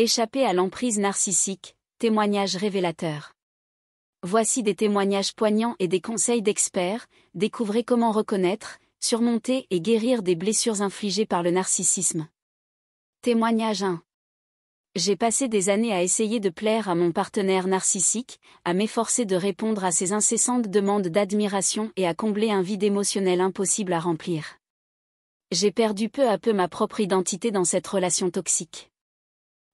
Échapper à l'emprise narcissique, témoignage révélateur. Voici des témoignages poignants et des conseils d'experts. Découvrez comment reconnaître, surmonter et guérir des blessures infligées par le narcissisme. Témoignage 1. J'ai passé des années à essayer de plaire à mon partenaire narcissique, à m'efforcer de répondre à ses incessantes demandes d'admiration et à combler un vide émotionnel impossible à remplir. J'ai perdu peu à peu ma propre identité dans cette relation toxique.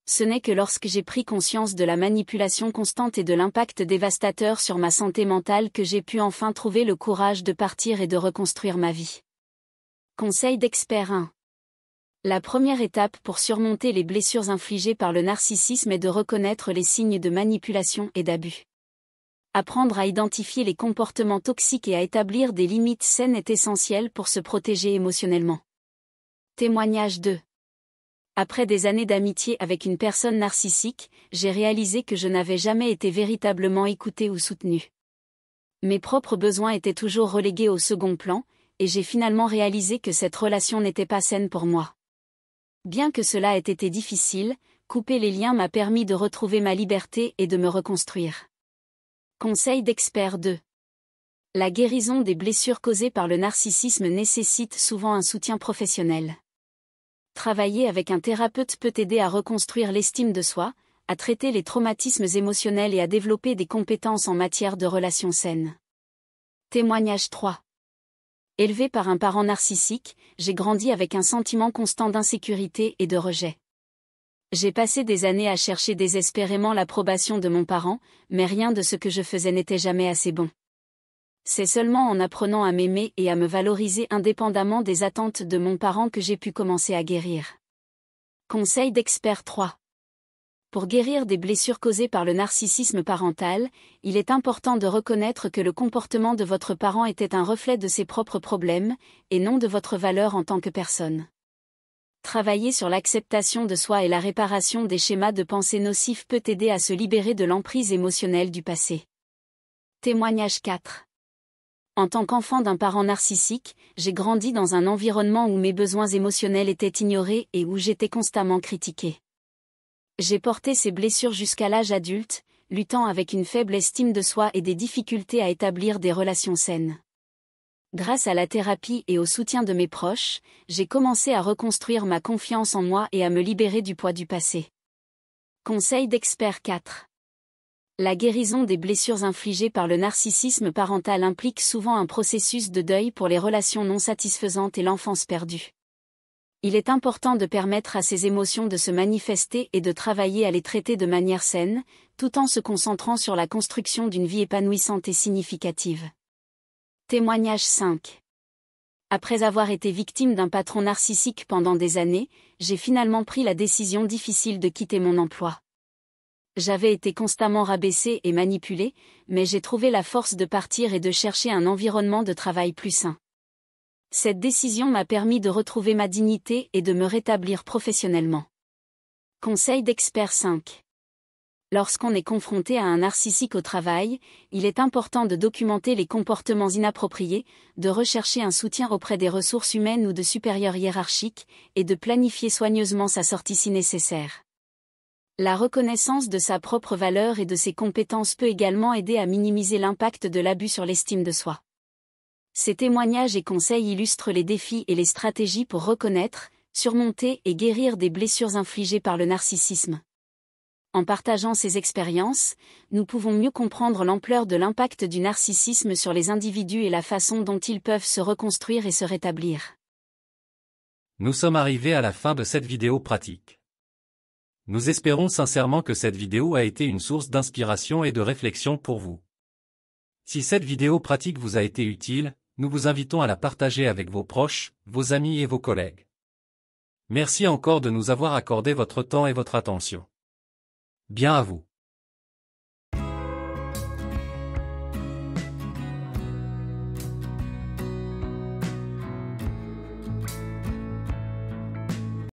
Ce n'est que lorsque j'ai pris conscience de la manipulation constante et de l'impact dévastateur sur ma santé mentale que j'ai pu enfin trouver le courage de partir et de reconstruire ma vie. Conseil d'expert 1. La première étape pour surmonter les blessures infligées par le narcissisme est de reconnaître les signes de manipulation et d'abus. Apprendre à identifier les comportements toxiques et à établir des limites saines est essentiel pour se protéger émotionnellement. Témoignage 2. Après des années d'amitié avec une personne narcissique, j'ai réalisé que je n'avais jamais été véritablement écoutée ou soutenue. Mes propres besoins étaient toujours relégués au second plan, et j'ai finalement réalisé que cette relation n'était pas saine pour moi. Bien que cela ait été difficile, couper les liens m'a permis de retrouver ma liberté et de me reconstruire. Conseil d'expert 2. La guérison des blessures causées par le narcissisme nécessite souvent un soutien professionnel. Travailler avec un thérapeute peut aider à reconstruire l'estime de soi, à traiter les traumatismes émotionnels et à développer des compétences en matière de relations saines. Témoignage 3. Élevé par un parent narcissique, j'ai grandi avec un sentiment constant d'insécurité et de rejet. J'ai passé des années à chercher désespérément l'approbation de mon parent, mais rien de ce que je faisais n'était jamais assez bon. C'est seulement en apprenant à m'aimer et à me valoriser indépendamment des attentes de mon parent que j'ai pu commencer à guérir. Conseil d'expert 3. Pour guérir des blessures causées par le narcissisme parental, il est important de reconnaître que le comportement de votre parent était un reflet de ses propres problèmes, et non de votre valeur en tant que personne. Travailler sur l'acceptation de soi et la réparation des schémas de pensée nocifs peut aider à se libérer de l'emprise émotionnelle du passé. Témoignage 4. En tant qu'enfant d'un parent narcissique, j'ai grandi dans un environnement où mes besoins émotionnels étaient ignorés et où j'étais constamment critiquée. J'ai porté ces blessures jusqu'à l'âge adulte, luttant avec une faible estime de soi et des difficultés à établir des relations saines. Grâce à la thérapie et au soutien de mes proches, j'ai commencé à reconstruire ma confiance en moi et à me libérer du poids du passé. Conseil d'expert 4. La guérison des blessures infligées par le narcissisme parental implique souvent un processus de deuil pour les relations non satisfaisantes et l'enfance perdue. Il est important de permettre à ces émotions de se manifester et de travailler à les traiter de manière saine, tout en se concentrant sur la construction d'une vie épanouissante et significative. Témoignage 5. Après avoir été victime d'un patron narcissique pendant des années, j'ai finalement pris la décision difficile de quitter mon emploi. J'avais été constamment rabaissée et manipulée, mais j'ai trouvé la force de partir et de chercher un environnement de travail plus sain. Cette décision m'a permis de retrouver ma dignité et de me rétablir professionnellement. Conseil d'expert 5. Lorsqu'on est confronté à un narcissique au travail, il est important de documenter les comportements inappropriés, de rechercher un soutien auprès des ressources humaines ou de supérieurs hiérarchiques, et de planifier soigneusement sa sortie si nécessaire. La reconnaissance de sa propre valeur et de ses compétences peut également aider à minimiser l'impact de l'abus sur l'estime de soi. Ces témoignages et conseils illustrent les défis et les stratégies pour reconnaître, surmonter et guérir des blessures infligées par le narcissisme. En partageant ces expériences, nous pouvons mieux comprendre l'ampleur de l'impact du narcissisme sur les individus et la façon dont ils peuvent se reconstruire et se rétablir. Nous sommes arrivés à la fin de cette vidéo pratique. Nous espérons sincèrement que cette vidéo a été une source d'inspiration et de réflexion pour vous. Si cette vidéo pratique vous a été utile, nous vous invitons à la partager avec vos proches, vos amis et vos collègues. Merci encore de nous avoir accordé votre temps et votre attention. Bien à vous.